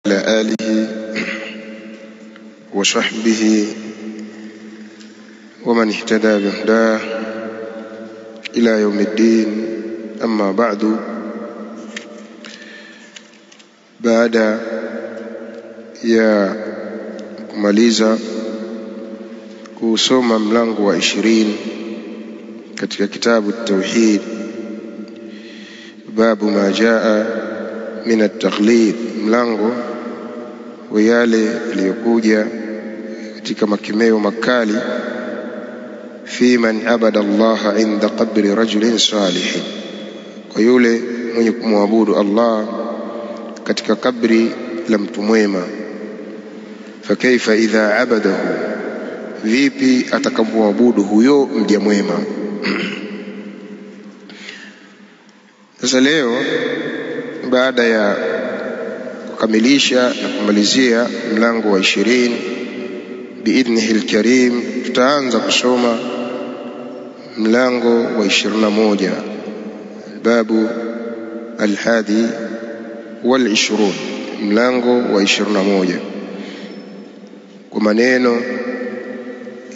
وعلى آله وصحبه ومن اهتدى بهداه إلى يوم الدين. أما بعد، baada ya kumaliza kusoma mlango wa 20 katika kitabu at-Tauhid, babu ma jaa min at-taqlid, mlango wa yale yaliyokuja katika makemeo makali fi man abada Allah inda qabri rajulin salih, kwa yule mwenye kumwabudu Allah katika kabri la mtu mwema. Fa kaifa idha abadahu, vipi atakamwabudu huyo mja mwema? Sasa leo baada ya kukamilisha na kumalizia mlango wa 20 biidhnihi alkarim, tutaanza kusoma mlango wa 21, babu alhadi wal-20, mlango wa 21, kwa maneno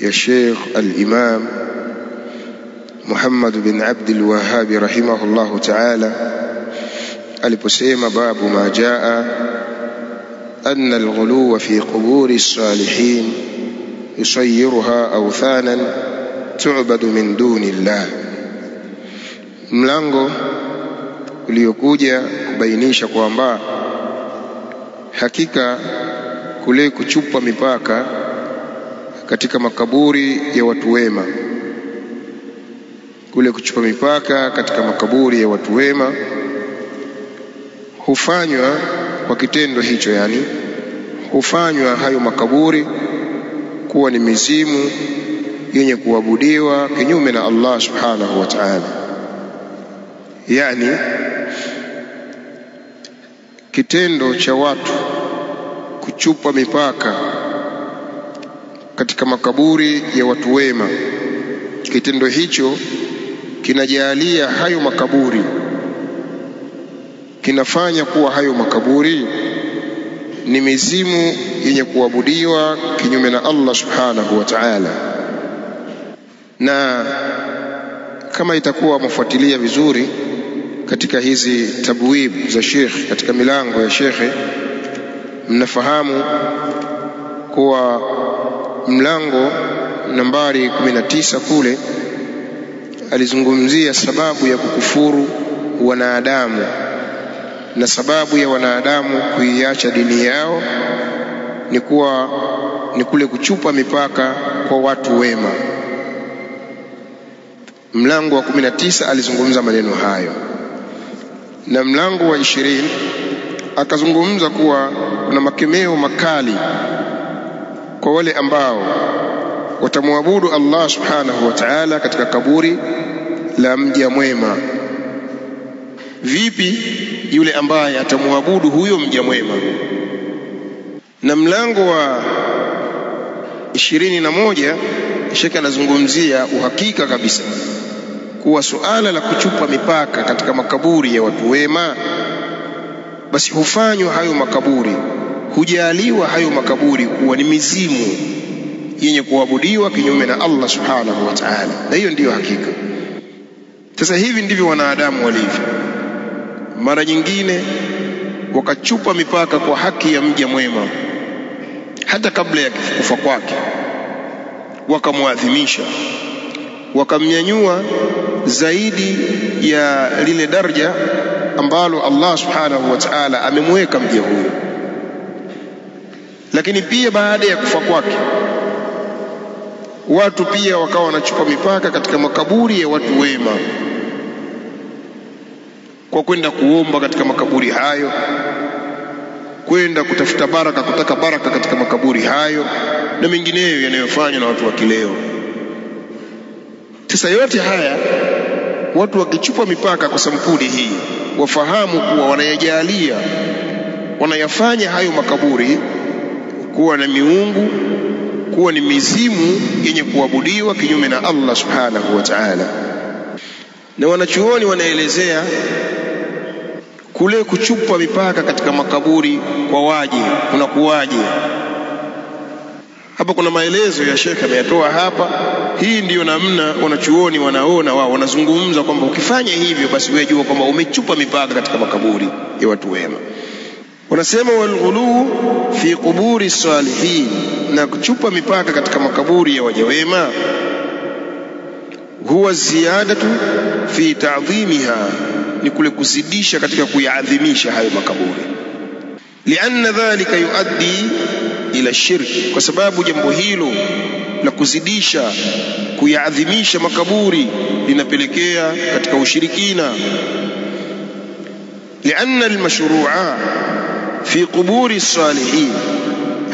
ya Sheikh al-Imam Muhammad bin Abdul Wahhab rahimahullahu ta'ala aliposema, babu ma jaa anna al-ghuluwa fi quburi as-salihin yusayyiruha awthanan tu'badu min duni Allah, mlango uliokuja kubainisha kwamba hakika kule kuchupa mipaka katika makaburi ya watu wema, kule kuchupa mipaka katika makaburi ya watu wema hufanywa kwa kitendo hicho, yani hufanywa hayo makaburi kuwa ni mizimu yenye kuabudiwa kinyume na Allah subhanahu wa ta'ala. Yani kitendo cha watu kuchupa mipaka katika makaburi ya watu wema, kitendo hicho kinajalia hayo makaburi, kinafanya kuwa hayo makaburi ni mizimu yenye kuabudiwa kinyume na Allah subhanahu wa ta'ala. Na kama itakuwa mfuatilia vizuri katika hizi tabwib za Sheikh, katika milango ya Sheikh, mnafahamu kuwa mlango nambari 19 kule alizungumzia sababu ya kukufuru wanadamu, na sababu ya wanadamu kuiacha dini yao ni kule kuchupa mipaka kwa watu wema. Mlango wa 19 alizungumza maneno hayo, na mlango wa 20 akazungumza kuwa kuna makemeo makali kwa wale ambao watamwabudu Allah subhanahu wa ta'ala katika kaburi la mja mwema. Vipi yule ambaye atamwabudu huyo mja mwema? Na mlango wa 21 Sheikh anazungumzia uhakika kabisa kuwa suala la kuchupa mipaka katika makaburi ya watu wema, basi hufanywa hayo makaburi, hujaliwa hayo makaburi kuwa ni mizimu yenye kuabudiwa kinyume na Allah subhanahu wa ta'ala, na hiyo ndiyo hakika. Sasa hivi ndivyo wanadamu walivyo. Mara nyingine wakachupa mipaka kwa haki ya mja mwema hata kabla ya kufa kwake, wakamwadhimisha, wakamnyanyua zaidi ya lile daraja ambalo Allah subhanahu wa ta'ala amemweka mja huyo. Lakini pia baada ya kufa kwake, watu pia wakawa wanachupa mipaka katika makaburi ya watu wema kwa kwenda kuomba katika makaburi hayo, kwenda kutafuta baraka, kutaka baraka katika makaburi hayo na mengineyo yanayofanywa na watu wa kileo. Sasa yote haya watu wakichupa mipaka kwa sampuli hii, wafahamu kuwa wanayajalia, wanayafanya hayo makaburi kuwa na miungu, kuwa ni mizimu yenye kuabudiwa kinyume na Allah subhanahu wa ta'ala. Na wanachuoni wanaelezea kule kuchupa mipaka katika makaburi kwa waje kunakuwaje? Hapa kuna maelezo ya Sheikh ameyatoa hapa. Hii ndiyo namna wanachuoni wanaona wao, wanazungumza kwamba ukifanya hivyo basi wewe jua kwamba umechupa mipaka katika makaburi ya watu wema. Wanasema walghulu fi quburi salihin, na kuchupa mipaka katika makaburi ya waja wema, huwa ziyadatu fi ta'dhimiha, ni kule kuzidisha katika kuyaadhimisha hayo makaburi. Lianna dhalika yuaddi ila shirki, kwa sababu jambo hilo la kuzidisha kuyaadhimisha makaburi linapelekea katika ushirikina. Lianna almashru'a fi quburi salihin,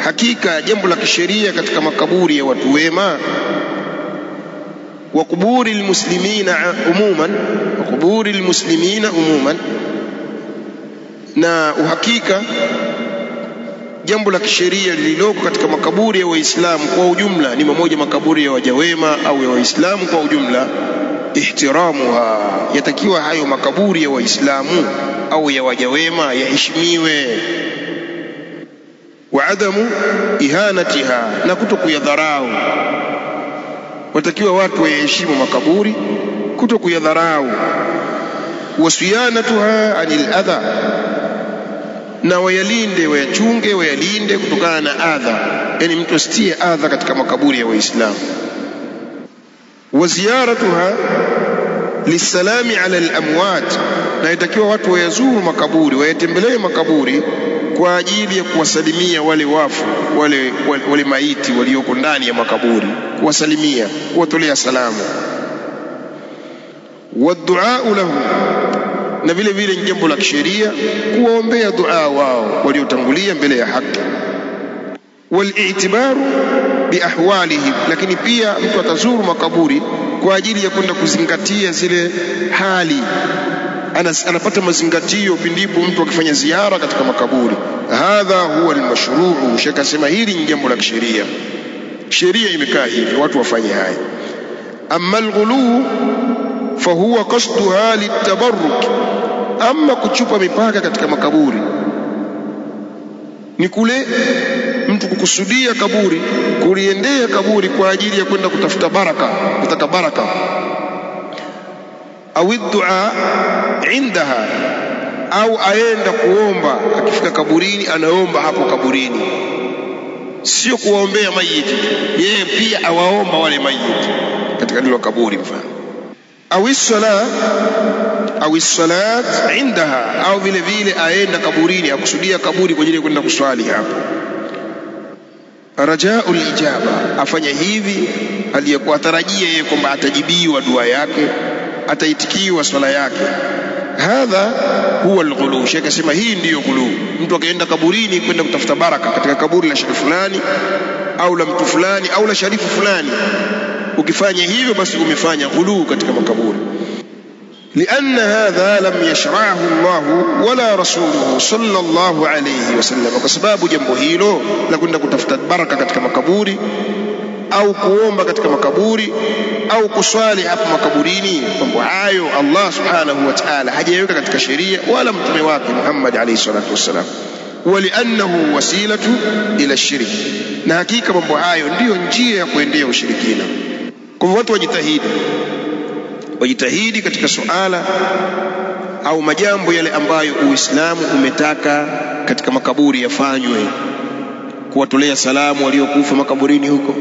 hakika jambo la kisheria katika makaburi ya watu wema, wa quburi almuslimina umuman, wa quburi almuslimina umuman, na uhakika jambo la kisheria lililoko katika makaburi ya Waislamu kwa ujumla ni mmoja makaburi ya waja wema au ya Waislamu kwa ujumla, ihtiramuha, yatakiwa hayo makaburi ya Waislamu au ya waja wema yaheshimiwe. Wa adamu ihanatiha, na kutokuyadharau, watakiwa watu wayaheshimu makaburi, kutokuyadharau. Wasiyanatuha anil adha, na wayalinde, wayachunge, wayalinde kutokana na adha, yani mtu asitie adha katika makaburi ya Waislamu. Wa ziyaratuha lisalami ala al-amwat, na itakiwa watu wayazuru makaburi, wayatembelee makaburi kwa ajili ya kuwasalimia wale wafu, wale maiti walioko ndani ya makaburi, kuwasalimia, kuwatolea salamu. Wa du'a lahum, na vile vile ni jambo la kisheria kuwaombea dua wao waliotangulia mbele ya haki. Wal-i'tibaru bi ahwalihim, lakini pia mtu atazuru makaburi kwa ajili ya kwenda kuzingatia zile hali, anapata mazingatio pindipo mtu akifanya ziara katika makaburi. Hadha huwa al-mashru'u, shaka sema hili ni jambo la kisheria, sheria imekaa hivi watu wafanye haya. Amma al-ghulu fahuwa qasduha litabarruk, ama kuchupa mipaka katika makaburi ni kule mtu kukusudia kaburi, kuliendea kaburi kwa ajili ya kwenda kutafuta baraka, kutaka baraka. Au dua indaha, au aenda kuomba, akifika kaburini anaomba hapo kaburini, sio kuwaombea mayiti, yeye pia awaomba wale mayiti katika hilo kaburi mfano. Au salat indaha, au vile vile aenda kaburini akusudia kaburi kwa ajili ya kwenda kuswali hapo. Rajaul ijaba, afanya hivi aliyekuwa atarajia yeye kwamba atajibiwa dua yake, ataitikiwa swala yake. Hadha huwa al-ghulu, shaka sema hii ndiyo ghulu. Mtu akaenda kaburini kwenda kutafuta baraka katika kaburi la sharifu fulani au la mtu fulani au la sharifu fulani, ukifanya hivyo basi umefanya ghulu katika makaburi. Lianna hadha lam yashra'ahu Allah wala rasuluhu sallallahu alayhi wasallam, kwa sababu jambo hilo la kwenda kutafuta baraka katika makaburi au kuomba katika makaburi au kuswali hapo makaburini, mambo hayo Allah subhanahu wa ta'ala hajaweka katika sheria wala mtume wake Muhammad alayhi salatu wasallam. Waliannahu wasilatu ila shirk, na hakika mambo hayo ndiyo njia ya kuendea ushirikina. Kwa watu wajitahidi katika suala au majambo yale ambayo Uislamu umetaka katika makaburi yafanywe, kuwatolea salamu waliokufa makaburini huko,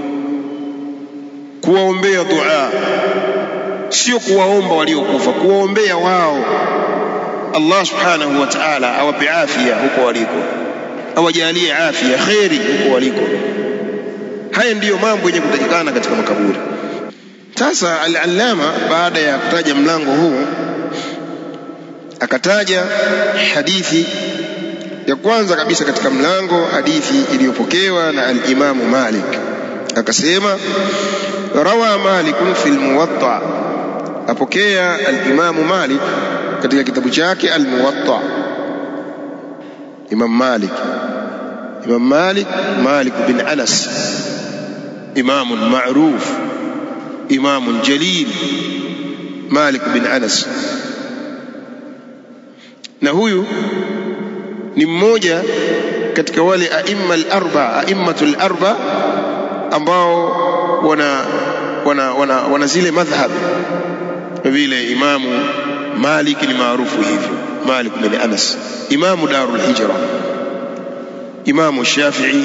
kuwaombea dua, sio kuwaomba waliokufa, kuwaombea wao. Allah subhanahu wa ta'ala awape afya huko waliko, awajalie afya khairi huko waliko. Haya ndiyo mambo yenye kutakikana katika makaburi. Sasa al-Allama baada ya kutaja mlango huu akataja hadithi ya kwanza kabisa katika mlango, hadithi iliyopokewa na al-Imam Malik. Akasema rawa Malik fi al-Muwatta, apokea al-Imam Malik katika kitabu chake al-Muwatta. Imam Malik bin Anas, imam ma'ruf, imam jalil, Malik bin Anas na huyu ni mmoja katika wale a'immatul arba ambao wana zile madhhab vile. Imamu Malik ni maarufu hivyo, Malik bin Anas, imamu Darul Hijra, imamu Shafi'i,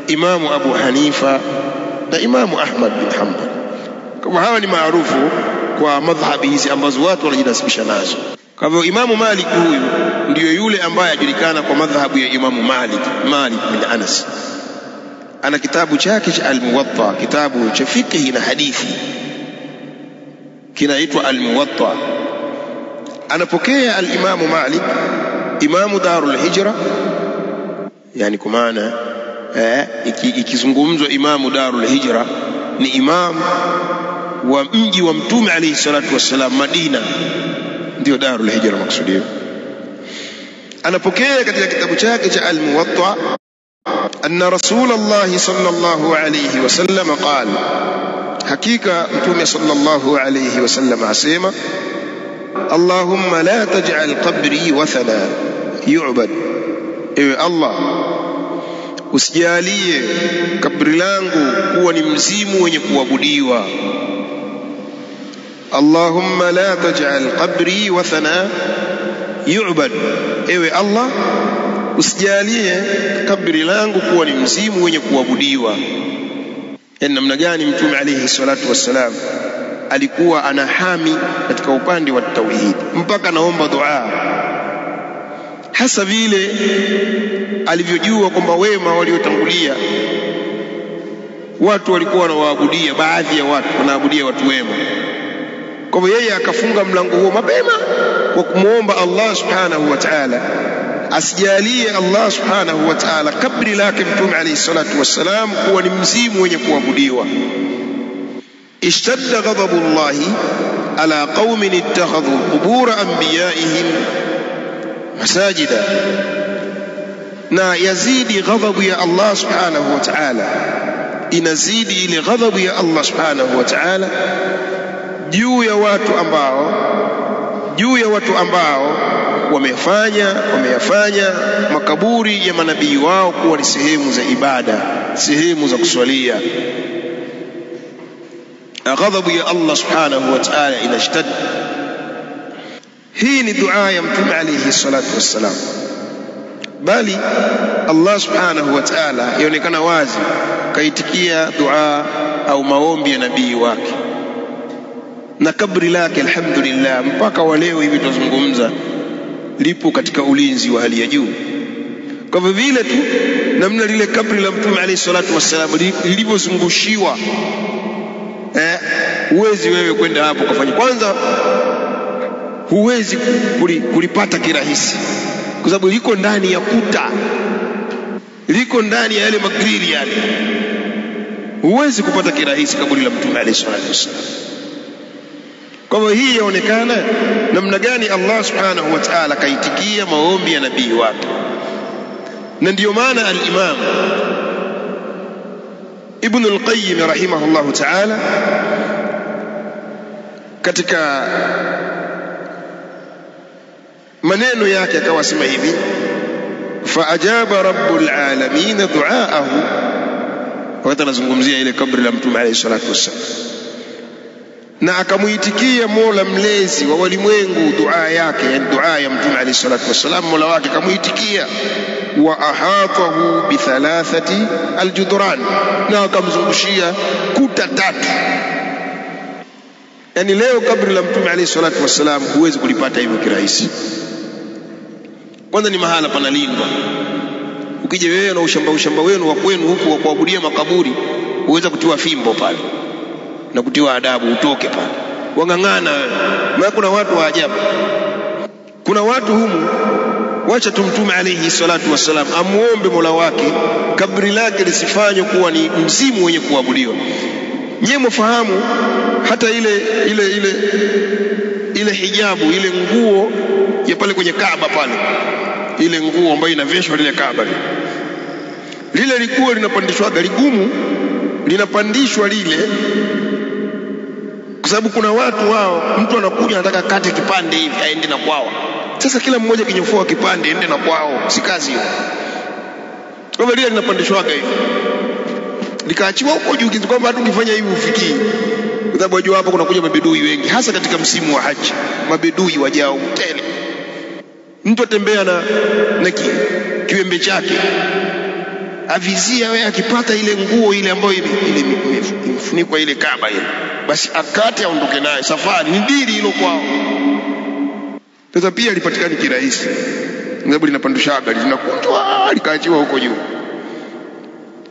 imamu Abu Hanifa na imamu Ahmad bin Hanbal. Kama hawa ni maarufu kwa madhhabi hizi ambazo watu wanajinasibisha nazo. Kwa hivyo Imamu Malik huyu ndiyo yule ambaye ajulikana kwa madhhabu ya Imamu Malik bin Anas. Ana kitabu chake cha Al-Muwatta, kitabu cha fiqh na hadithi, kinaitwa Al-Muwatta. Anapokea al-Imamu Malik, imamu Darul Hijra, yani kwa maana ikizungumzwa imamu Darul Hijra ni imam wa mji wa Mtume alayhi salatu wassalam, Madina ndio Darul Hijra maksudio. Anapokea katika kitabu chake cha Al-Muwatta anna Rasulullah sallallahu alayhi wasallam qala, hakika Mtume sallallahu alayhi wasallam asema, Allahumma la taj'al qabri wathana yu'bad, ewe Allah usijalie kabri langu kuwa ni mzimu wenye kuabudiwa. Allahumma la taj'al qabri wathana yu'bad, ewe Allah usijalie kabri langu kuwa ni mzimu wenye kuabudiwa. Yani namna gani Mtume alayhi salatu wassalam alikuwa anahami katika upande wa tauhid, mpaka naomba dua, hasa vile alivyojua kwamba wema waliotangulia watu walikuwa wanawaabudia, baadhi ya watu wanaabudia watu wema. Kwa hivyo yeye akafunga mlango huo mapema kwa kumuomba Allah subhanahu wa ta'ala asijalie Allah subhanahu wa ta'ala kabri lake Mtume alayhi salatu wassalam kuwa ni mzimu wenye kuabudiwa. Ishtadda ghadabullahi ala qaumin ittakhadhu qubur anbiya'ihim masajida, na yazidi ghadhabu ya Allah subhanahu wa ta'ala, inazidi ile ghadhabu ya Allah subhanahu wa ta'ala juu ya watu ambao wameyafanya makaburi ya manabii wao kuwa ni sehemu za ibada, sehemu za kuswalia. Ghadhabu ya Allah subhanahu wa ta'ala inashtad. Hii ni dua ya Mtume alayhi salatu wassalam, bali Allah subhanahu wa ta'ala yaonekana wazi kaitikia dua au maombi ya nabii wake, na kabri lake alhamdulillah mpaka wa leo hivi tunazungumza lipo katika ulinzi wa hali ya juu. Kwa vile tu namna lile kabri la Mtume alayhi salatu wassalam lilivyozungushiwa, huwezi wewe kwenda hapo kufanya. Kwanza huwezi kulipata kirahisi kwa sababu liko ndani ya kuta, liko ndani ya yale magrili yale, huwezi kupata kirahisi kaburi la Mtume alayhi salatu wassalam. Kwa hivyo hii yaonekana namna gani Allah subhanahu wa ta'ala kaitikia maombi ya nabii wake. Na ndiyo maana al-Imam Ibn al-Qayyim rahimahullahu ta'ala katika maneno yake akawasema hivi, fa ajaba rabbul alamin du'aahu, wakati anazungumzia ile kabri la Mtume alayhi salatu wassalam, na akamuitikia Mola mlezi wa walimwengu dua yake, yani dua ya Mtume alayhi salatu wassalam, Mola wake akamuitikia. Wa ahatahu bi thalathati aljudran, na akamzungushia kuta tatu. Yani leo kabri la Mtume alayhi salatu wassalam huwezi kulipata hivyo kirahisi. Kwanza ni mahala panalindwa. Ukija wewe na ushamba wenu wa kwenu huku wa kuabudia makaburi, uweza kutiwa fimbo pale na kutiwa adabu, utoke pale. Wangangana wewe. Maana kuna watu wa ajabu. Kuna watu humu, wacha tu Mtume alayhi salatu wassalam amuombe Mola wake kabri lake lisifanywe kuwa ni mzimu wenye kuabudiwa. Nyewe mfahamu hata ile hijabu, ile nguo ya pale kwenye Kaaba pale, ile nguo ambayo inaveshwa ile Kaaba, lile likuwa linapandishwa gari gumu, linapandishwa lile, kwa sababu kuna watu wao, mtu anakuja anataka kate kipande hivi aende na kwao, Sasa kila mmoja kinyofua kipande ende na kwao, si kazi hiyo. Kwa hivyo linapandishwaga hivi, likaachiwa huko juu kitu kwamba hata ukifanya hivi ufikii. Kwa sababu wajua hapo kuna kuja mabedui wengi, hasa katika msimu wa haji. Mabedui wajao tele. Mtu atembea na kiwembe chake, avizia wewe, akipata ile nguo ile ambayo imefunikwa ile Kaaba ile, basi akate aondoke naye. Safari ni dili hilo kwao. Sasa pia lipatikani kirahisi, sababu linapandishaga, linakunjwa, likaachiwa huko juu.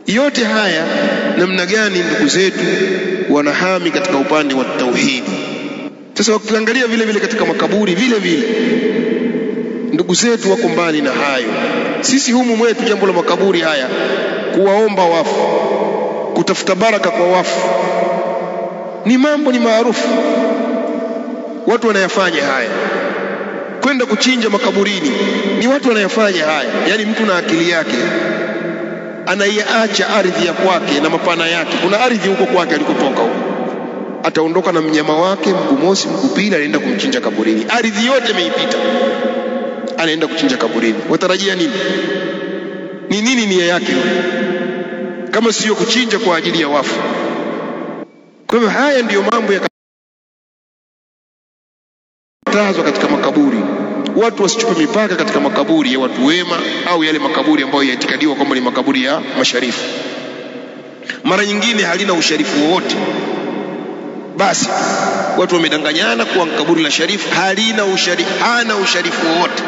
Yote haya namna gani ndugu zetu wanahami katika upande wa tauhidi. Sasa wakiangalia vile vile katika makaburi, vile vile ndugu zetu wako mbali na hayo. Sisi humu mwetu jambo la makaburi haya, kuwaomba wafu, kutafuta baraka kwa wafu, ni mambo ni maarufu, watu wanayafanya haya. Kwenda kuchinja makaburini ni watu wanayafanya haya. Yani mtu na akili yake anaiacha ardhi ya kwake na mapana yake. Kuna ardhi huko kwake alikotoka huko, ataondoka na mnyama wake, mguu mosi mguu pili, anaenda kumchinja kaburini. Ardhi yote imeipita, anaenda kuchinja kaburini. Watarajia nini? Ni nini nia yake kama sio kuchinja kwa ajili ya wafu? Kwa hivyo haya ndiyo mambo yakatazwa katika makaburi. Watu wasichupe mipaka katika makaburi ya watu wema au yale makaburi ambayo yatikadiwa kwamba ni makaburi ya masharifu. Mara nyingine halina usharifu wowote, basi watu wamedanganyana kuwa kaburi la sharifu hana usharifu wowote.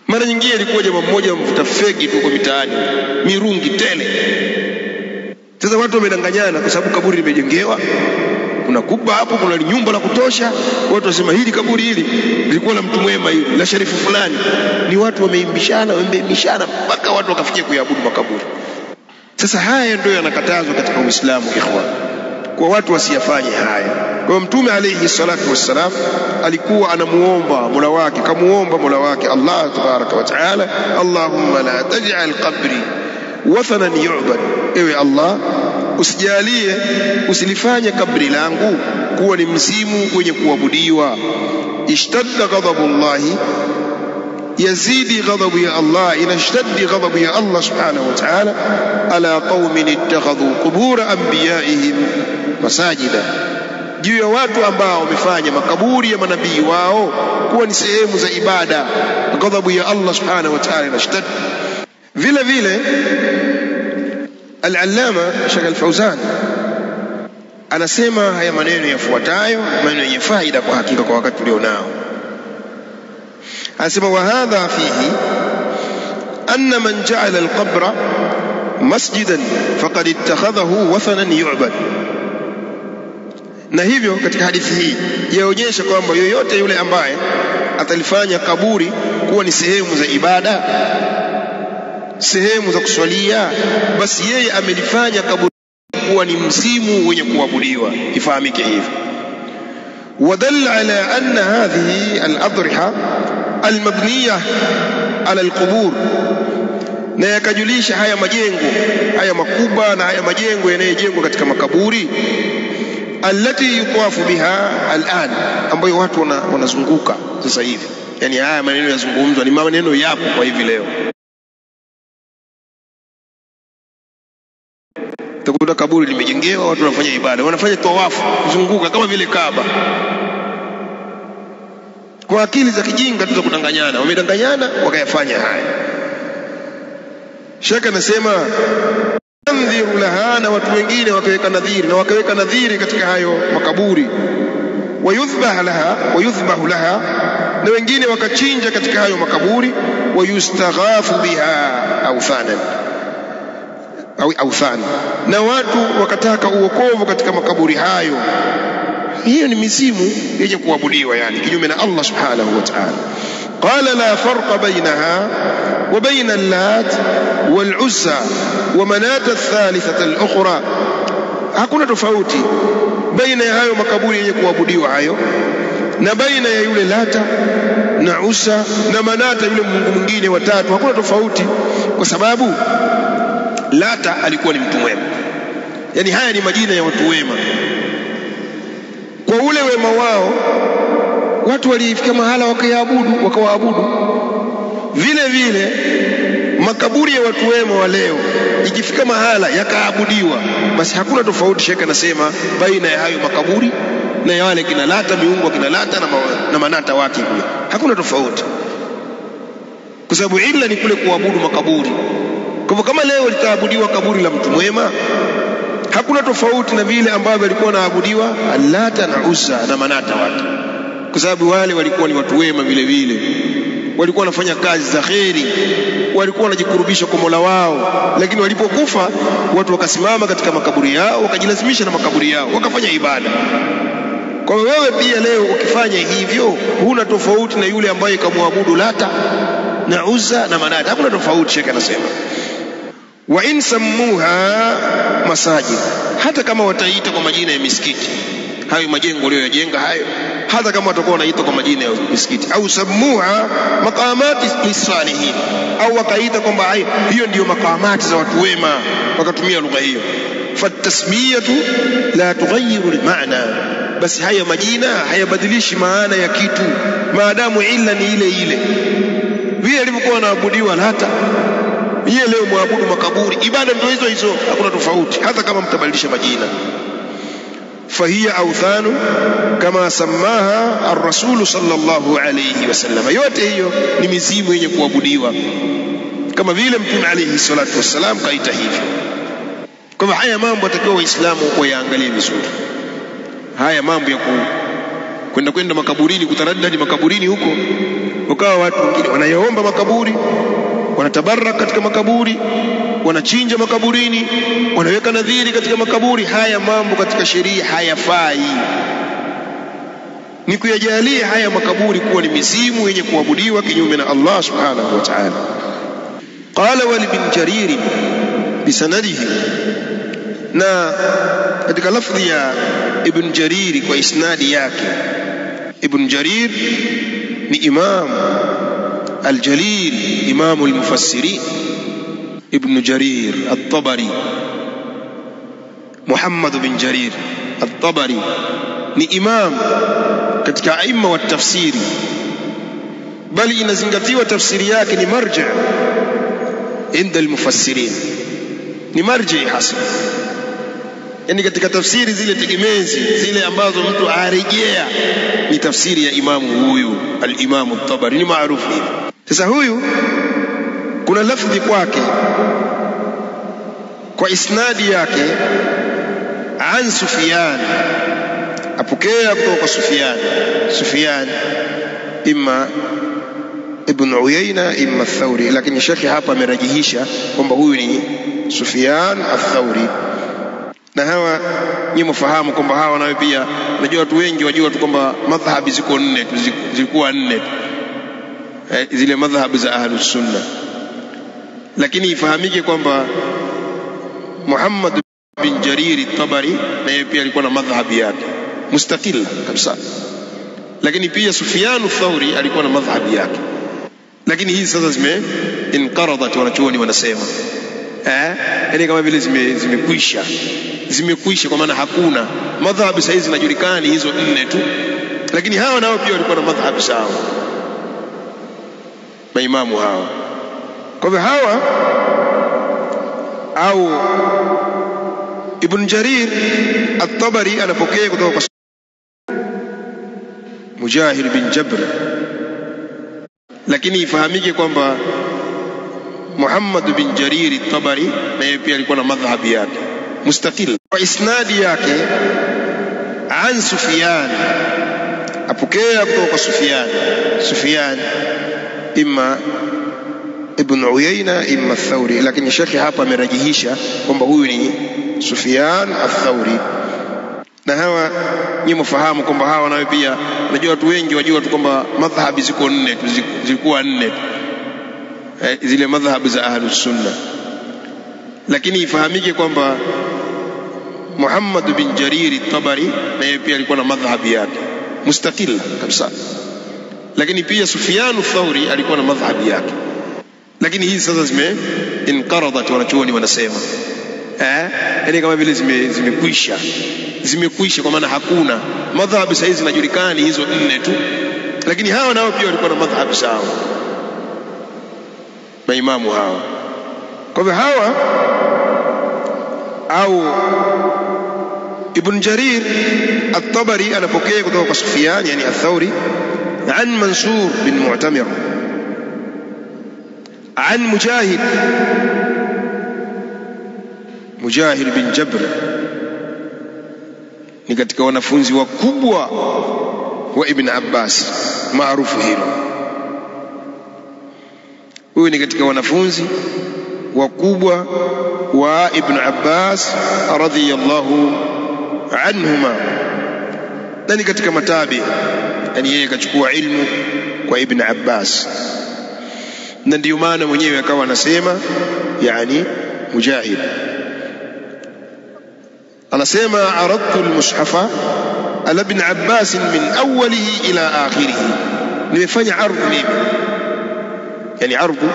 Mara nyingine ilikuwa jamaa mmoja mvuta fegi tu kwa mitaani, mirungi tele. Sasa watu wamedanganyana kwa sababu kaburi limejengewa, kuna kuba hapo, kuna nyumba la kutosha. Watu wasema hili kaburi hili lilikuwa la mtu mwema, hili la sharifu fulani. Ni watu wameimbishana mpaka watu wakafikia kuabudu makaburi. Sasa haya ndio yanakatazwa katika Uislamu, ikhwan, kwa watu wasiyafanye haya. Kwa Mtume alayhi salatu wassalam alikuwa anamuomba Mola wake, kamuomba Mola wake Allah tabaraka wa taala, Allahumma la taj'al qabri wathanan yu'bad, ewe Allah usijalie, usilifanye kabri langu kuwa ni mzimu wenye kuabudiwa. Ishtadda ghadabullahi, yazidi ghadabu ya Allah, inashtaddi ghadabu ya Allah subhanahu wa ta'ala ala qaumin ittakhadhu qubur anbiya'ihim masajida, juu ya watu ambao wamefanya makaburi ya manabii wao kuwa ni sehemu za ibada. Ghadabu ya Allah subhanahu wa ta'ala inashtaddi. Vile vile Al-Allama Sheikh Al-Fawzan anasema haya maneno yafuatayo, maneno yenye faida kwa hakika kwa wakati ulionao. Anasema wa hadha fihi anna man ja'ala al-qabra masjidan faqad ittakhadhahu wathanan yu'bad. Na hivyo katika hadithi hii yaonyesha kwamba yoyote yule ambaye atalifanya kaburi kuwa ni sehemu za ibada, sehemu za kuswalia, basi yeye amelifanya kaburi kuwa ni mzimu wenye kuabudiwa. Ifahamike hivi. Wadalla ala anna hadhihi al-adriha al-mabniya ala al-qubur, na yakajulisha haya majengo haya makubwa na haya majengo yanayojengwa katika makaburi, allati yutawafu biha al-an, ambayo watu wanazunguka sasa hivi. Yani haya maneno yazungumzwa ni maneno yapo kwa hivi leo. Utakuta kaburi limejengewa, watu wanafanya ibada, wanafanya tawafu kuzunguka kama vile Kaaba. Kwa akili za kijinga tu za kudanganyana, wamedanganyana wakayafanya haya. Shaka anasema andhiru laha, na watu wengine wakaweka nadhiri katika hayo makaburi. Wayudhbahu laha, na wengine wakachinja katika hayo makaburi. Wayustaghathu biha awthana, na watu wakataka uokovu katika makaburi hayo. Hiyo ni mizimu yenye kuabudiwa, yani kinyume na Allah subhanahu wa ta'ala. Qala la farqa bainaha wa baina al-Lat wal-Uzza wa Manat ath-thalithah al-ukhra, hakuna tofauti baina ya hayo makaburi yenye kuabudiwa hayo na baina ya yule Lata na Uzza na Manata, yule mungu mwingine wa tatu. Hakuna tofauti, kwa sababu Lata alikuwa ni mtu mwema. Yani haya ni majina ya watu wema. Kwa ule wema wao watu walifika mahala wakawaabudu. Vile vile makaburi ya watu wema wa leo ikifika mahala yakaabudiwa, basi hakuna tofauti, shekhe anasema, baina ya hayo makaburi na ya wale kina Lata, miungu kina Lata na Manata wake kule. Hakuna tofauti, kwa sababu ila ni kule kuabudu makaburi. Kwa hivyo kama leo litaabudiwa kaburi la mtu mwema, hakuna tofauti na vile ambavyo walikuwa naabudiwa Lata na Uzza na Manata wake, kwa sababu wale walikuwa ni watu wema vile vile, walikuwa wanafanya kazi za kheri, walikuwa wanajikurubisha kwa Mola wao. Lakini walipokufa watu wakasimama katika makaburi yao, wakajilazimisha na makaburi yao, wakafanya ibada. Kwa wewe pia leo ukifanya hivyo, huna tofauti na yule ambaye kamwabudu Lata na Uzza na Manata. Hakuna tofauti, shekhe anasema. Wa in sammuha masajid, hata kama wataita kwa majina ya misikiti, hayo majengo leo yajenga hayo, hata kama watakuwa wanaita kwa majina ya misikiti, au sammuha maqamati lisalihin, au wakaita kwamba hiyo ndiyo maqamati za watu wema, wakatumia lugha hiyo. Fatasmiyatu la tughayyiru almaana, basi haya majina hayabadilishi maana ya kitu, maadamu illa ni ile ile. Vile alivyokuwa anaabudiwa Lata, yeye leo muabudu makaburi, ibada ndio hizo hizo, hakuna tofauti, hata kama mtabadilisha majina. Fahiya awthanu kama samaha ar-rasul sallallahu alayhi wasallam, yote hiyo ni mizimu yenye kuabudiwa kama vile Mtume alayhi salatu wasallam kaita hivyo. Kwa hivyo haya mambo atakiwa Waislamu wayaangalie vizuri. Haya mambo ya kwenda makaburini, kutaraddadi makaburini huko, ukawa watu wengine wanayaomba makaburi, wanatabaraka katika makaburi, wanachinja makaburini, wanaweka nadhiri katika makaburi. Haya mambo katika sheria hayafai. Ni kuyajalia haya makaburi kuwa ni mizimu yenye kuabudiwa kinyume na Allah subhanahu wa ta'ala. Qala wa ibn Jarir bisanadihi, na katika lafdhi ya Ibn Jarir kwa isnadi yake. Ibn Jarir ni imam al-jalil, imam al-mufassirin, Ibn Jarir at-Tabari, Muhammad bin Jarir at-Tabari ni imam katika aima wa tafsiri, bali inazingatiwa tafsiri yake ni marja inda al-mufassirin, ni marji hasa, yani katika tafsiri zile tegemezi zile ambazo mtu arejea ni tafsiri ya imamu huyu al-Imam at-Tabari, ni maarufu hivi. Sasa huyu kuna lafdhi kwake kwa isnadi yake, an Sufyan, apokea kutoka kwa Sufyan imma Ibn Uyayna imma Thawri, lakini shekhi hapa amerajihisha kwamba huyu ni Sufyan al-Thawri. Na hawa nyinyi mfahamu kwamba hawa nao pia, najua watu wengi wajua tu kwamba madhhabi ziko nne, zilikuwa nne zile madhhabi za Ahlus Sunna, lakini ifahamike kwamba Muhammad bin Jarir at-Tabari na yeye pia alikuwa na madhhabi yake mustaqil kabisa, lakini pia Sufyan al-Thawri alikuwa na madhhabi yake. Lakini hizi sasa inqaradat, wanachuoni wanasema yani kama vile zimekwisha, kwa maana hakuna madhhabi sasa hizi zinajulikana hizo nne tu, lakini hawa nao pia walikuwa na madhhabi sawa, maimamu hawa. Kwa hivyo hawa au Ibn Jarir at-Tabari anapokea kutoka kwa Mujahid bin Jabr, lakini ifahamike kwamba Muhammad bin Jarir at-Tabari na yeye pia alikuwa na madhhabi yake mustaqil. Kwa isnadi yake an Sufyan, apokea kutoka kwa Sufyan imma Ibn Uyayna imma Thawri, lakini shekhi hapa amerajihisha kwamba huyu ni Sufyan al-Thawri. Na hawa nyinyi mfahamu kwamba hawa nao pia, najua watu wengi wajua tu kwamba madhhabi ziko nne, zilikuwa nne zile madhhabi za Ahlus Sunna, lakini ifahamike kwamba Muhammad bin Jarir at-Tabari na yeye pia alikuwa na madhhabi yake mustaqil kabisa, lakini pia Sufyan al-Thawri alikuwa na madhhabi yake. Lakini hizi sasa inqaradat, wanachuoni wanasema yani kama vile zimekwisha, kwa maana hakuna madhhabi sasa hizi zinajulikana hizo nne tu, lakini hawa nao pia walikuwa na madhhabu sawa, maimamu hawa. Kwa hivyo hawa au Ibn Jarir at-Tabari anapokea kutoka kwa Sufyan yani ath-Thawri an Mansur bin Mu'tamir an Mujahid bin Jabr, ni katika wanafunzi wakubwa wa Ibn Abbas, maarufu hilo. Huyu ni katika wanafunzi wakubwa wa Ibn Abbas radhiyallahu anhuma, na ni katika matabi, yani yeye kachukua ilmu kwa Ibn Abbas, na ndio maana mwenyewe akawa anasema yani Mujahid anasema aradtu al-mushafa ala Ibn Abbas min awwalihi ila akhirih, nimefanya ardhu mimi. Yani ardhu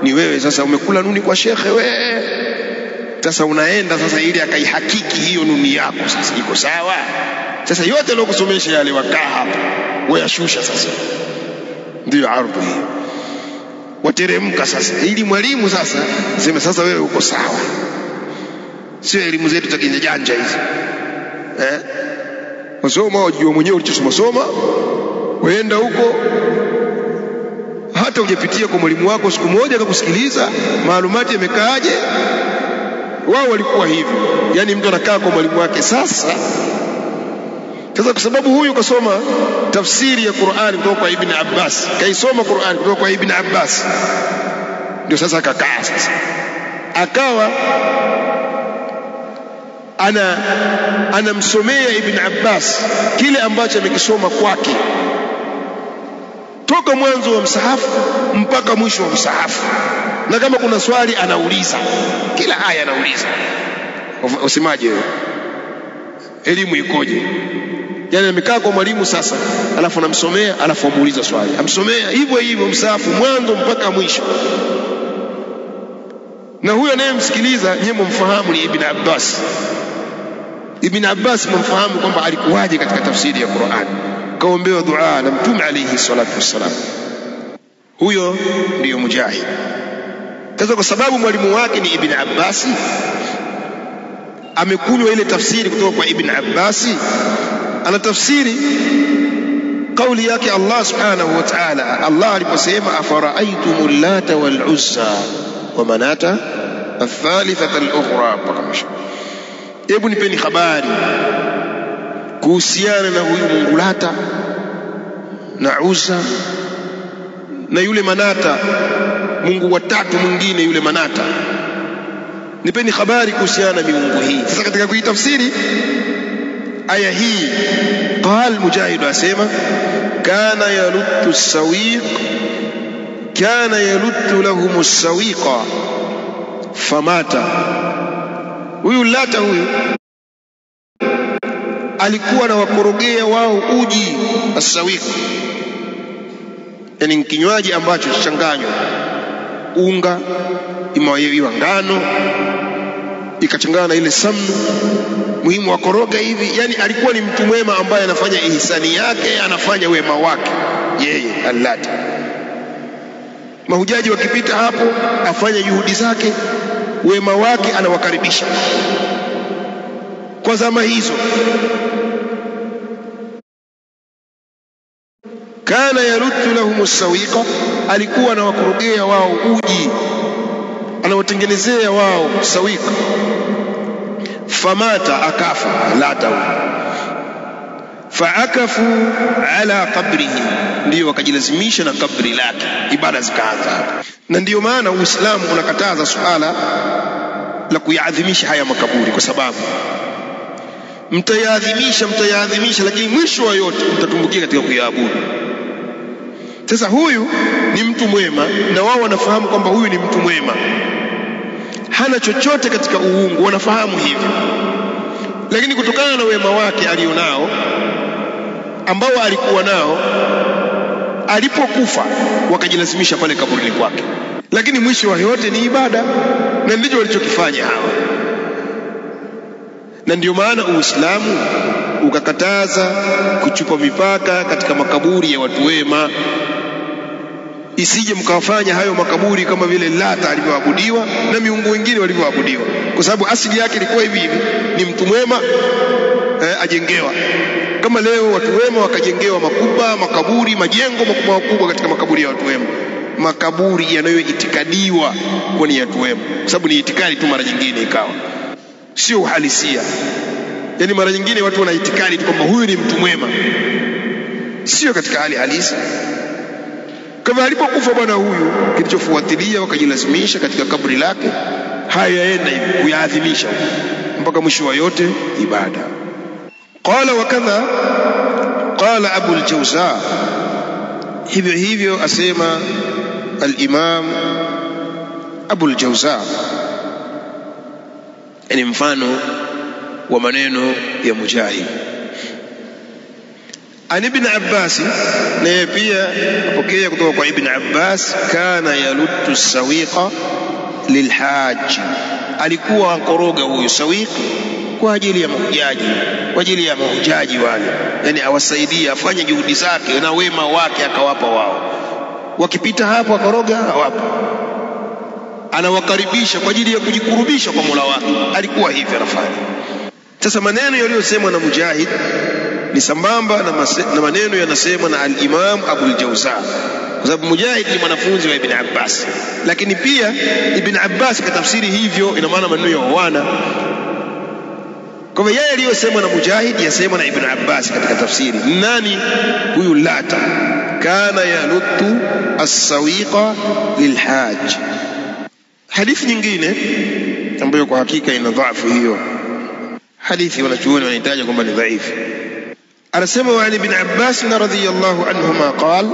ni wewe sasa umekula nuni kwa shekhe wewe, sasa unaenda sasa ili akaihakiki hiyo nuni yako sasa iko sawa. Sasa yote aliyokusomesha yale wakaa hapa wayashusha, sasa ndio ardhu hii. Wateremka sasa ili mwalimu sasa sema sasa wewe uko sawa, sio elimu zetu za kinjanja hizi. Wasoma wajua mwenyewe ulichosoma, waenda huko hata ungepitia kwa mwalimu wako siku moja akakusikiliza maalumati yamekaaje. Wao walikuwa hivyo, yani mtu anakaa kwa mwalimu wake. Sasa kwa sababu huyu kasoma tafsiri ya Qur'an kutoka kwa Ibn Abbas, kaisoma Qur'an kutoka kwa Ibn Abbas, ndio sasa akakaa sasa akawa anamsomea Ibn Abbas kile ambacho amekisoma kwake toka mwanzo wa msahafu mpaka mwisho wa msahafu, na kama kuna swali anauliza, kila aya anauliza. Usemaje wewe, elimu ikoje? Yani amekaa kwa mwalimu sasa, alafu anamsomea, alafu amuuliza swali, amsomea hivyo hivyo msahafu mwanzo mpaka mwisho. Na huyo anayemsikiliza nyinyi mfahamu ni Ibn Abbas. Ibn Abbas mfahamu kwamba alikuwaje katika tafsiri ya Qur'an, kaombewa dua na Mtume alayhi salatu wassalam. Huyo ndiyo Mujahid. Sasa kwa sababu mwalimu wake ni Ibn Abbas, amekunywa ile tafsiri kutoka kwa Ibn Abbas, ana tafsiri kauli yake Allah subhanahu wa ta'ala. Allah aliposema afara'aytumul lata wal uzza wa manata الثالثة الأخرى, hebu nipeni habari kuhusiana na huyu Mungu Lata na Uzza na yule Manata, Mungu watatu mwingine yule Manata. Nipeni habari kuhusiana na miungu hii. Sasa katika kuitafsiri aya hii, qal Mujahid asema kana yaluttu as-sawiq, kana yaluttu lahum as-sawiqa famata. Huyu Lata huyu alikuwa na wakorogea wao uji as-sawiq, yani kinywaji ambacho changanywa unga imewiwa ngano ikachangana na ile samnu, muhimu wakoroga hivi. Yani alikuwa ni mtu mwema ambaye anafanya ihsani yake, anafanya wema wake yeye Lata. Mahujaji wakipita hapo afanya juhudi zake, wema wake anawakaribisha. Kwa zama hizo kana yaruddu lahum as-sawiqa, alikuwa anawakorogea wao uji, anawatengenezea wao sawiqa. Famata, akafa Lata, faakafu ala qabrihi, ndio wakajilazimisha na kabri lake, ibada zikaanza. Na ndio maana Uislamu unakataza suala la kuyaadhimisha haya makaburi, kwa sababu mtayaadhimisha lakini mwisho wa yote mtatumbukia katika kuyaabudu. Sasa huyu ni mtu mwema, na wao wanafahamu kwamba huyu ni mtu mwema, hana chochote katika uungu, wanafahamu hivyo. Lakini kutokana na wema wake alionao, ambao alikuwa nao, alipokufa wakajilazimisha pale kaburini kwake. Lakini mwisho wa yote ni ibada, na ndicho walichokifanya hawa. Na ndio maana Uislamu ukakataza kuchupa mipaka katika makaburi ya watu wema, isije mkawafanya hayo makaburi kama vile Lata alivyoabudiwa na miungu wengine walivyoabudiwa, kwa sababu asili yake ilikuwa hivi, ni mtu mwema ajengewa. Kama leo watu wema wakajengewa makaburi, majengo makubwa katika makaburi ya watu wema, makaburi yanayoitikadiwa kwa ni watu wema, kwa sababu ni itikadi tu, mara nyingine ikawa sio uhalisia. Yani mara nyingine watu wana itikadi tu kwamba huyu ni mtu mwema, sio katika hali halisi. Kama alipokufa bwana huyu, kilichofuatilia wakajilazimisha katika kaburi lake hayaenda hivi kuyaadhimisha mpaka mwisho wa yote ibada. Qala wa kadha qala Abu al-Jawza, hivyo hivyo asema al-Imam Abu al-Jawza, ni mfano wa maneno ya Mujahid. An Ibn Abbas, naye pia apokea kutoka kwa Ibn Abbas, kana yaluttu sawiqa lilhaj, alikuwa akoroga huyu sawiq kwa ajili ya mahujaji, kwa ajili ya mahujaji wale, yani awasaidia, afanye juhudi zake na wema wake akawapa wao, wakipita hapo akoroga hawapa, anawakaribisha kwa ajili ya kujikurubisha kwa Mola wake. Alikuwa hivi anafanya. Sasa maneno yaliyosemwa na Mujahid ni sambamba na maneno yanasemwa na al-Imam Abu al-Jawza, kwa sababu Mujahid ni mwanafunzi wa Ibn Abbas, lakini pia Ibn Abbas katafsiri hivyo, ina maana maneno ya wana. Kwa hivyo yeye aliyosema na Mujahid yasemwa na Ibn Abbas katika tafsiri. Nani huyu Lata? Kana yaluttu as-sawiqa lilhaj. Hadithi nyingine ambayo kwa hakika ina dhaifu, hiyo hadithi wanachuoni wanahitaji kwamba ni dhaifu. Anasema wa Ibn Abbas radhiyallahu anhuma qala,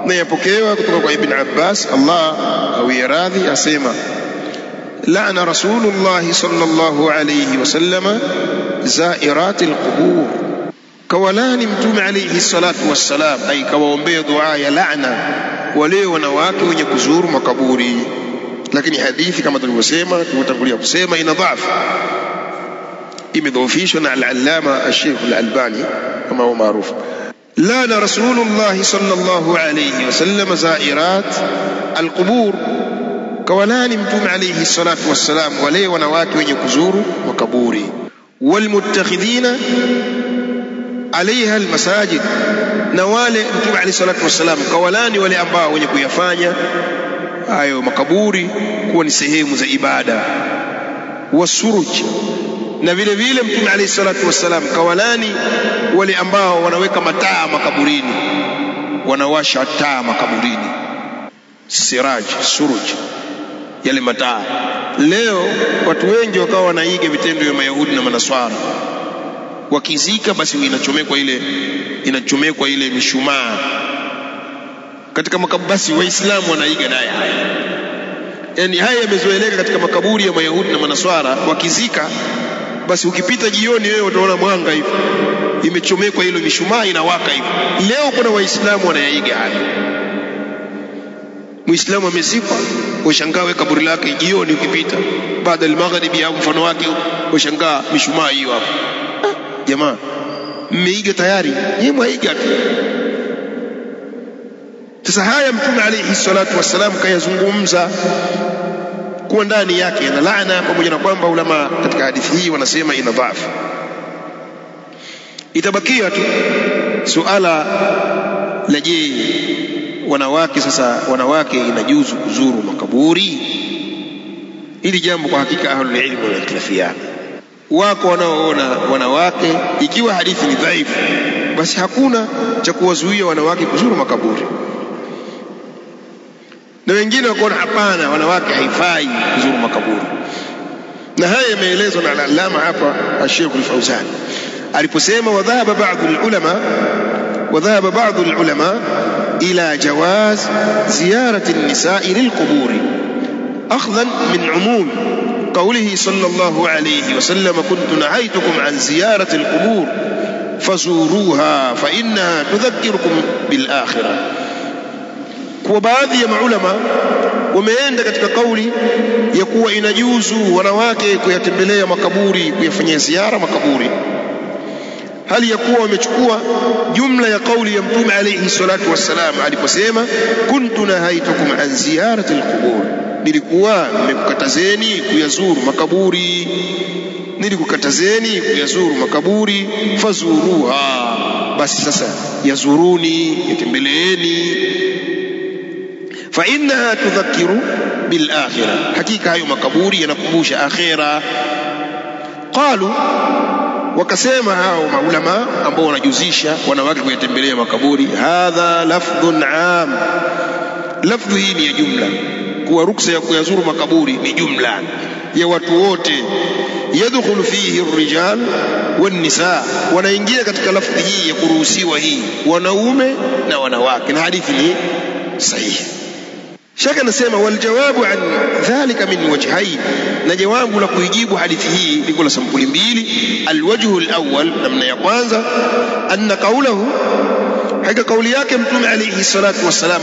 na yapokewa kutoka kwa Ibn Abbas, Allah awiye radhi, asema la'ana Rasulullah sallallahu alayhi wasallam zairat alqubur, kawalani Mtume alayhi salatu wassalam, ay kawaombea dua ya laana wale wanawake wenye kuzuru makaburi. Lakini hadithi kama tulitangulia kusema ina dhaifu, imedhoofishwa na al-Allama al-Sheikh al-Albani kama huwa maarufu. Lana Rasulullah sallallahu alayhi wasallam zairat al-qubur, kawalani Mtume alayhi salatu wassalam wale wanawake wenye kuzuru makaburi, walmuttakhidhina alayha al-masajid, na wale Mtume alayhi salatu wassalam kawalani wale ambao wenye kuyafanya hayo makaburi kuwa ni sehemu za ibada. Wasuruj, na vile vile Mtume alayhi salatu wassalam kawalani wale ambao wanaweka mataa makaburini, wanawasha taa makaburini, siraj, suruj, yale mataa. Leo watu wengi wakawa wanaiga vitendo vya Mayahudi na Manaswara, wakizika basi inachomekwa ile mishumaa katika makaburi, basi Waislamu wanaiga naye haya. Yani haya yamezoeleka katika makaburi ya Mayahudi na Manaswara, wakizika basi ukipita jioni wewe utaona mwanga hivi, imechomekwa ile mishumaa inawaka hivi. Leo kuna Waislamu wanayaiga haya. Muislamu amezikwa, ushangaa kaburi lake jioni ukipita baada ya magharibi au mfano wake, ushangaa mishumaa hiyo hapo. Jamaa mmeiga tayari, nyinyi mwaiga tu. Sasa haya Mtume alayhi salatu wassalam kayazungumza kuwa ndani yake na laana, pamoja na kwamba ulama katika hadithi hii wanasema ina dhaifu. Itabakia tu suala la je, wanawake sasa, wanawake inajuzu kuzuru makaburi? Hili jambo kwa hakika ahlul ilm wanakhilafiana. Wako wanaoona wanawake, ikiwa hadithi ni dhaifu, basi hakuna cha kuwazuia wanawake kuzuru makaburi, na wengine wakaona hapana, wanawake haifai kuzuru makaburi. Na haya yameelezwa na al-Allama hapa al-Sheikh al-Fawzan aliposema wadhahaba ba'd al-ulama ila jawaz ziyarati an-nisa'i lil-quburi akhdhan min umum qawlihi sallallahu alayhi wa sallam kuntu nahaytukum an ziyarati al-qubur fazuruha fa innaha tudhakkirukum bil-akhirah. Kwa baadhi ya maulama wameenda katika kauli ya kuwa inajuzu wanawake kuyatembelea makaburi, kuyafanyia ziara makaburi, hali ya kuwa wamechukua jumla ya kauli ya Mtume alayhi salatu wassalam aliposema kuntu nahaitukum an ziyarati alqubur, nilikuwa nimekukatazeni kuyazuru makaburi, nilikukatazeni kuyazuru makaburi, fazuruha, basi sasa yazuruni, yatembeleeni, fa innaha tudhakiru bil akhirah, hakika hayo makaburi yanakumbusha akhira. Qalu, wakasema hao maulama ambao wanajuzisha wanawake kuyatembelea makaburi, hadha lafdhun am, lafdhu hii ni ya jumla, kuwa ruksa ya kuyazuru makaburi ni jumla ya watu wote, yadkhulu fihi ar-rijal wan-nisa, wanaingia katika lafdhi hii ya kuruhusiwa hii wanaume na wanawake, na hadithi ni sahihi. Shaka nasema wal jawabu an dhalika min wajhayn, na jawabu la kuijibu hadithi hii liko la sampuli mbili. Alwajhu alawwal, namna ya kwanza, anna qawluhu, hakika kauli yake Mtume alayhi salatu wassalam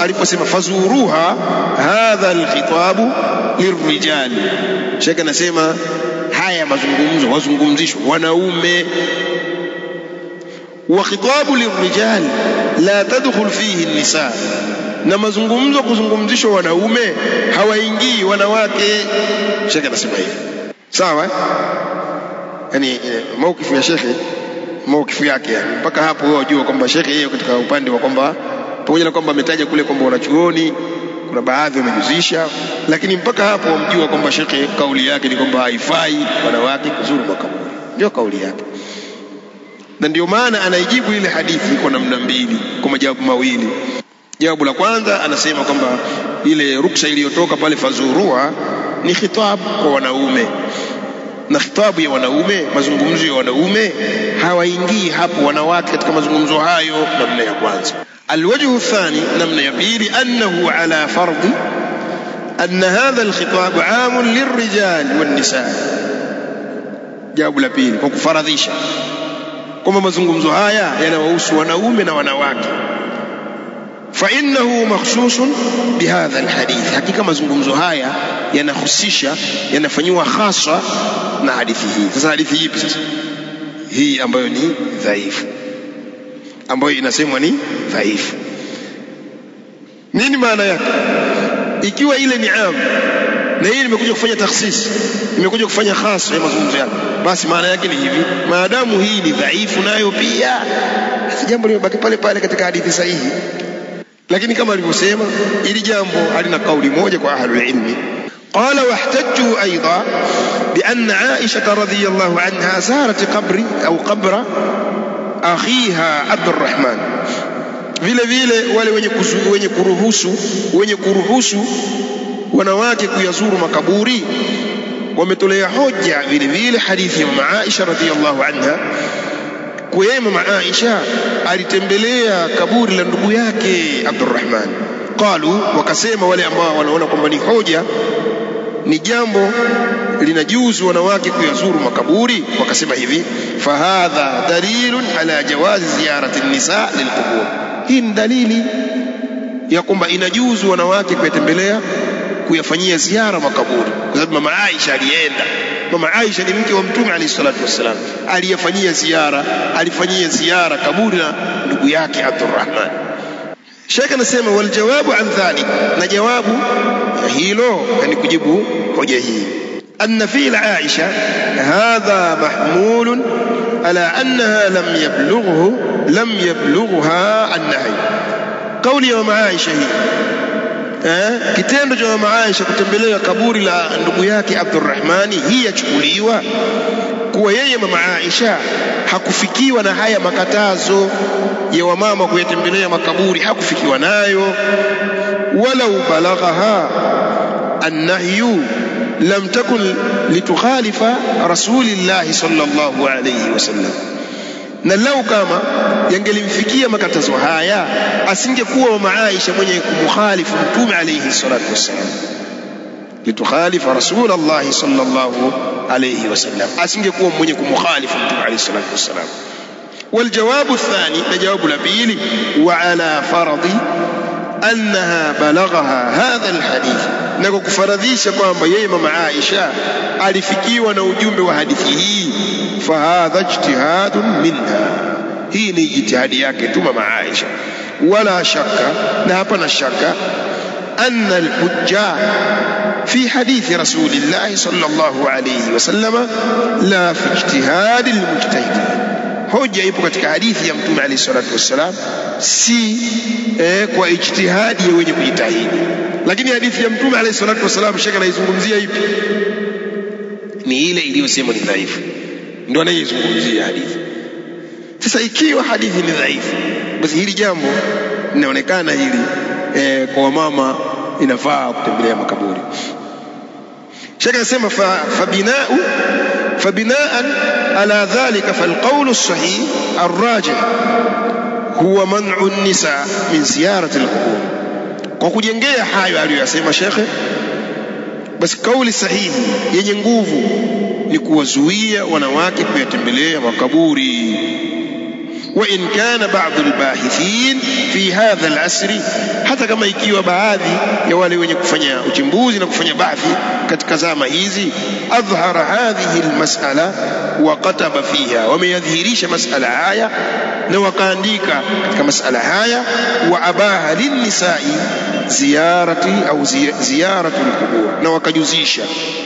aliposema fazuruha, hadha alkhitabu lirrijal. Shaka nasema haya mazungumzo wazungumzishwa wanaume, wa khitabu lirrijal la tadkhul fihi an-nisa, na mazungumzo kuzungumzishwa wanaume hawaingii wanawake. Shekhe anasema hivi, sawa? Yani maukifu ya shekhe, maukifu yake mpaka hapo wewe unajua kwamba shekhe yeye katika upande wa kwamba pamoja na kwamba ametaja kule kwamba wanachuoni kuna baadhi wamejuzisha, lakini mpaka hapo wamjua kwamba shekhe kauli yake ni kwamba haifai wanawake kuzuru makaburi, ndio kauli yake. Na ndio maana anaijibu ile hadithi kwa namna mbili, kwa majawabu mawili. Jawabu la kwanza anasema kwamba ile ruksa iliyotoka pale fazuruha ni khitab kwa wanaume, na khitabu ya wanaume, mazungumzo ya wanaume hawaingii hapo wanawake katika mazungumzo hayo, namna ya kwanza. Alwajhu thani, namna ya pili, annahu ala fardhi anna hadha alkhitab aam lirrijal wan-nisa. Jawabu la pili, kwa kufaradhisha kwamba mazungumzo haya yanawahusu wanaume na wanawake. فإنه مخصوص بهذا الحديث, hakika mazungumzo haya yanahusisha, yanafanywa hasa na hadithi hii. Sasa hadithi ipi sasa? Hii ambayo ni dhaifu, ambayo inasemwa ni dhaifu. Nini maana yake? Ikiwa ile ni am na hii nimekuja kufanya takhsis, nimekuja kufanya hasa ya mazungumzo yake, basi maana yake ni hivi, maadamu hii ni dhaifu nayo pia, basi jambo limebaki pale pale katika hadithi sahihi. Lakini kama alivyosema, ili jambo halina kauli moja kwa ahlul ilmi. Qala wahtajju aidan bi anna Aisha radhiyallahu anha zarat qabri au qabra akhiha Abdurrahman, vile vile wale wenye kuruhusu wanawake kuyazuru makaburi wametolea hoja vile vile hadithi ya mama Aisha radhiyallahu anha, kwa mama Aisha alitembelea kaburi la ndugu yake Abdurrahman. Qalu, wakasema wale ambao wanaona kwamba ni hoja, ni jambo linajuzu wanawake kuyazuru makaburi, wakasema hivi, fahadha dalilun ala jawazi ziyarati an-nisa lilqubur, hii ni dalili ya kwamba inajuzu wanawake kuyatembelea, kuyafanyia ziara makaburi, kwa sababu mama Aisha alienda. Mama Aisha ni mke wa Mtume alayhi salatu wassalam, alifanyia ziara kaburi la ndugu yake Abdurrahman. Sheikh anasema wal jawabu an dhalik, na jawabu ya hilo, yani kujibu hoja hii, anna fi'l Aisha hadha mahmulun ala annaha lam yablughuha an-nahy. Kauli ya mama Aisha hii, kitendo cha mama Aisha kutembelea kaburi la ndugu yake Abdurrahmani, hii yachukuliwa kuwa yeye mama Aisha hakufikiwa na haya makatazo ya wamama kuyatembelea makaburi, hakufikiwa nayo. Walau balaghaha an-nahyu lam takun litukhalifa rasulillahi sallallahu alayhi wasallam, na lau kama yangelimfikia makatazo haya, asingekuwa mama Aisha mwenye kumkhalifu Mtume alayhi salatu wassalam, litukhalifa rasulullah sallallahu alayhi wasallam, asingekuwa mwenye kumkhalifu Mtume alayhi salatu wassalam. Waljawabu athani, na jawabu la pili, wa ala faradhi annaha balaghaha hadha alhadith, na kufaradhisha kwamba yeye mama Aisha alifikiwa na ujumbe wa hadithi hii. Fahadha ijtihadun minha, hii ni ijtihadi yake tu mama Aisha. Wala shakka, na hapana shaka, anna alhujja fi hadithi rasulillahi sallallahu alayhi wasallam la fi ijtihadi almujtahidin, hoja ipo katika hadithi ya Mtume alayhi salatu wassalam, si kwa ijtihadi ya wenye kujitahidi. Lakini hadithi ya Mtume alayhi salatu wassalam shaka anaizungumzia ipi? Ni ile iliyosema ni dhaifu, ndio anaizungumzia hadithi. Sasa ikiwa hadithi ni dhaifu, basi hili jambo linaonekana hili kwa mama inafaa kutembelea makaburi. Shaka anasema fabinaan ala dhalika falqawlu as-sahih ar-rajih huwa man'u an-nisa min ziyarati al-qubur. Kwa kujengea hayo aliyosema shekhe, basi kauli sahihi yenye nguvu ni kuwazuia wanawake kuyatembelea makaburi. وإن كان بعض الباحثين في هذا العصر, hata kama ikiwa baadhi ya wale wenye kufanya uchimbuzi na kufanya bahthi katika zama hizi, adhhara hadhihi almas'ala wa kataba fiha, wameyadhihirisha mas'ala haya na wakaandika katika mas'ala haya, wa abaha linnisa'i ziyarati au ziyaratu alqubur, na wakajuzisha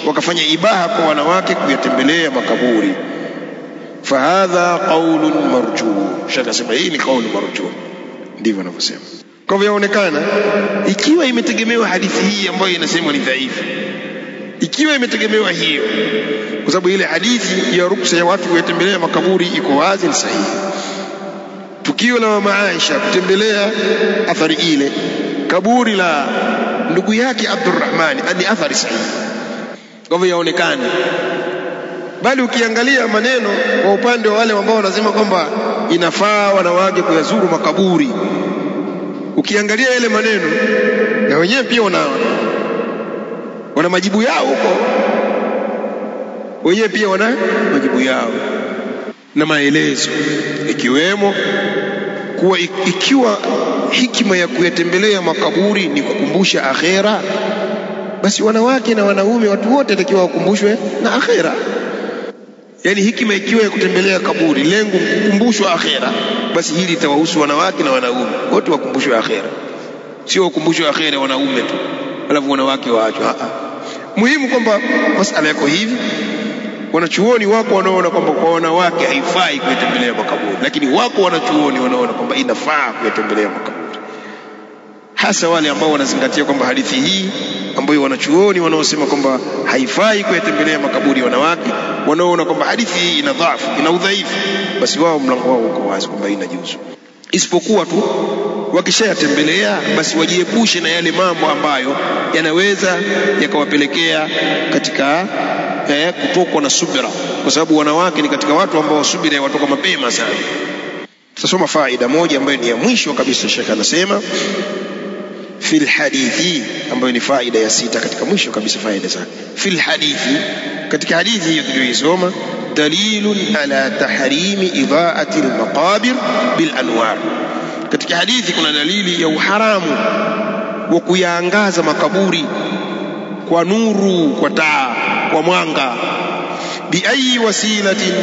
wakafanya ibaha kwa wanawake kuyatembelea makaburi. Fahadha qaulun marjuh, shaka sema hii ni qaulu marjuh, ndivyo anavyosema. Kwa hivyo yaonekana ikiwa imetegemewa hadithi hii ambayo inasema ni dhaifu, ikiwa imetegemewa hiyo, kwa sababu ile hadithi ya ruksa ya watu kutembelea makaburi iko wazi, ni sahihi. Tukio la mama Aisha kutembelea athari ile kaburi la ndugu yake Abdurrahman ni athari sahihi. Kwa hivyo yaonekana, bali ukiangalia maneno kwa upande wa wale ambao wanasema kwamba inafaa wanawake kuyazuru makaburi, ukiangalia yale maneno na wenyewe pia wana majibu yao huko, wenyewe pia wana majibu yao na maelezo, ikiwemo kuwa ikiwa hikima ya kuyatembelea makaburi ni kukumbusha akhera, basi wanawake na wanaume watu wote watakiwa wakumbushwe na akhera. Yani hikima ikiwa ya kutembelea kaburi lengo kukumbushwa akhera, basi hili litawahusu wanawake na wanaume wote, wakumbushwe akhera, sio wakumbushwe akhera wanaume tu alafu wanawake waachwe. Muhimu kwamba masala yako hivi. Wanachuoni wako wanaona kwamba kwa wanawake haifai kutembelea makaburi, lakini wako wanachuoni wanaona kwamba inafaa kutembelea makaburi, hasa wale ambao wanazingatia kwamba hadithi hii ambayo wanachuoni wanaosema kwamba haifai kutembelea makaburi wanawake, wanaona kwamba hadithi hii ina dhaifu, ina udhaifu, basi wao mlango wao uko wazi kwamba inajuzu. Isipokuwa tu wakishayatembelea basi wajiepushe na yale mambo ambayo yanaweza yakawapelekea katika kutokwa na subira, kwa sababu wanawake ni katika watu ambao subira watoka mapema sana. Tutasoma faida moja ambayo ni ya mwisho kabisa. Sheikh anasema fil hadithi, ambayo ni faida ya 6 katika mwisho kabisa faida zake. Fil hadithi, katika hadithi hiyo tuliyosoma, dalilun ala tahrimi idhaati almaqabir bil anwar, katika hadithi kuna dalili ya uharamu wa kuyaangaza makaburi kwa nuru, kwa taa, kwa mwanga. Bi ayi wasilatin,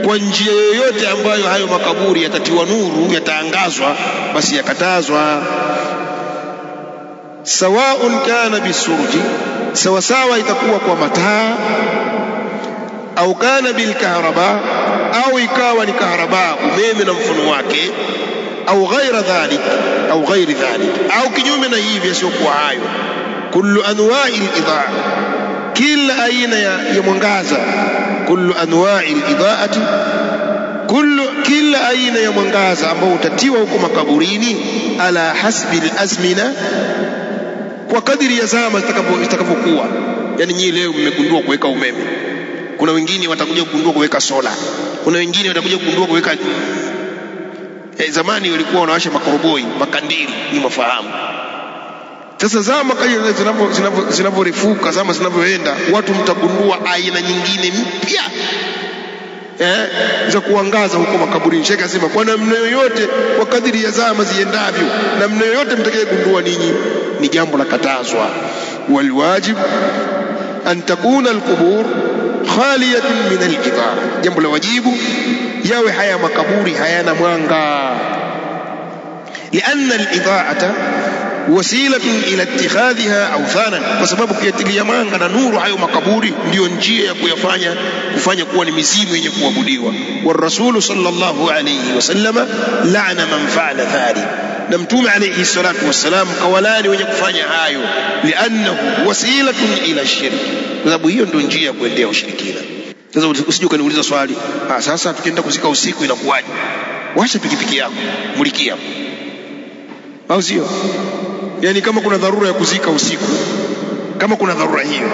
kwa njia yoyote ambayo hayo makaburi yatatiwa nuru, yataangazwa, basi yakatazwa. Sawaun kana bisurji, sawa sawa itakuwa kwa mataa, au kana bilkahraba, au ikawa ni kahraba, umeme na mfano wake, au ghaira dhalik, au ghairi dhalik, au kinyume na hivi yasiokuwa hayo. Kullu anwa'i al-idha'a, kila aina ya mwangaza. Kullu anwa'i al-idha'ati, kila aina ya mwangaza ambao utatiwa huko makaburini, ala hasbi al-azmina, kwa kadiri ya zama zitakavyokuwa. Yani nyinyi leo mmegundua kuweka umeme, kuna wengine watakuja kugundua kuweka sola, kuna wengine watakuja kugundua kuweka zamani walikuwa wanawasha makoroboi, makandili, ni mafahamu. Sasa zama zinavyorefuka, zama zinavyoenda, watu mtagundua aina nyingine mpya za kuangaza huko makaburini. Sheikh asema kwa namna yoyote, kwa kadiri ya zama ziendavyo, namna yoyote mtakayegundua ninyi ni jambo la katazwa. Walwajib an takuna alqubur khaliyatan min al-idara, jambo la wajibu yawe haya makaburi hayana mwanga. Lianna al-idaata wasilatun ila ittikhadhiha awthanan, kwa sababu kuyatilia mwanga na nuru hayo makaburi ndiyo njia ya kufanya kuwa ni mizimu yenye kuabudiwa. War-Rasul sallallahu alayhi wasallama la'ana man fa'ala dhalik, na Mtume alayhi salatu wassalam kawalani wenye kufanya hayo, liannahu wasilatun ila shirk, kwa sababu hiyo ndio njia ya kuendea ushirikina. Sasa usije ukaniuliza swali, sasa tukienda kuzika usiku inakuwaje? Washa pikipiki yako, mulikia, au sio? Yani kama kuna dharura ya kuzika usiku, kama kuna dharura hiyo,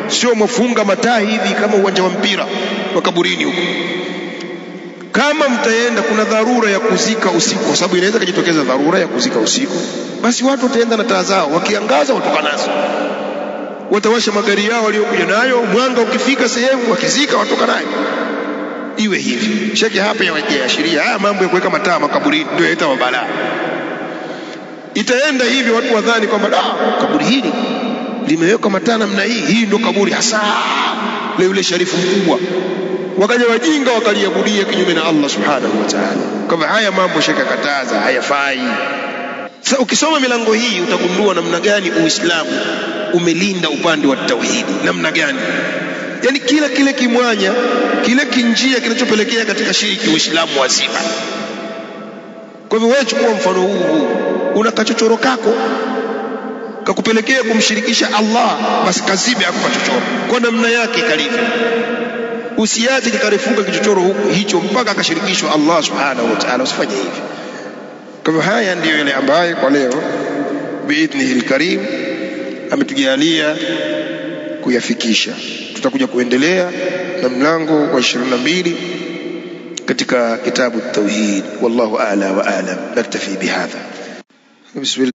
sio mfunga mataa hivi kama uwanja wa mpira wa kaburini huko. Kama mtaenda kuna dharura ya kuzika usiku, kwa sababu inaweza kujitokeza dharura ya kuzika usiku, basi watu wataenda na taa zao, wakiangaza watoka nazo, watawasha magari yao waliokuja nayo, mwanga ukifika sehemu wakizika watoka nayo. Iwe hivi. Shekhe hapa yawekea sheria, haya mambo ya kuweka mataa makaburini ndio yaita balaa. Itaenda hivi watu wadhani kwamba kaburi hili limeweka mataa namna hii ndio kaburi hasa la yule sharifu mkubwa, wakaja wajinga wakaliabudia kinyume na Allah subhanahu wa ta'ala. Kama haya mambo shaka kataza, hayafai. Sasa ukisoma milango hii utagundua namna gani Uislamu umelinda upande wa tauhidi, namna gani, yani kile kimwanya, kile kinjia kinachopelekea katika shiriki Uislamu wazima. Kwa hivyo wewe chukua mfano huu, una kachochoro kako kakupelekea kumshirikisha Allah, basi kazibe hapo kachochoro kwa namna yake kalivyo. Usiache kikarefuka kichochoro hicho mpaka akashirikishwa Allah subhanahu wa ta'ala, usifanye hivi. Kwa hivyo haya ndiyo yale ambayo kwa leo biidhnihi al-karim ametujalia kuyafikisha. Tutakuja kuendelea na mlango wa 22 katika kitabu at-tauhid. Wallahu a'la wa a'lam. Naktafi bihadha. Bismillah.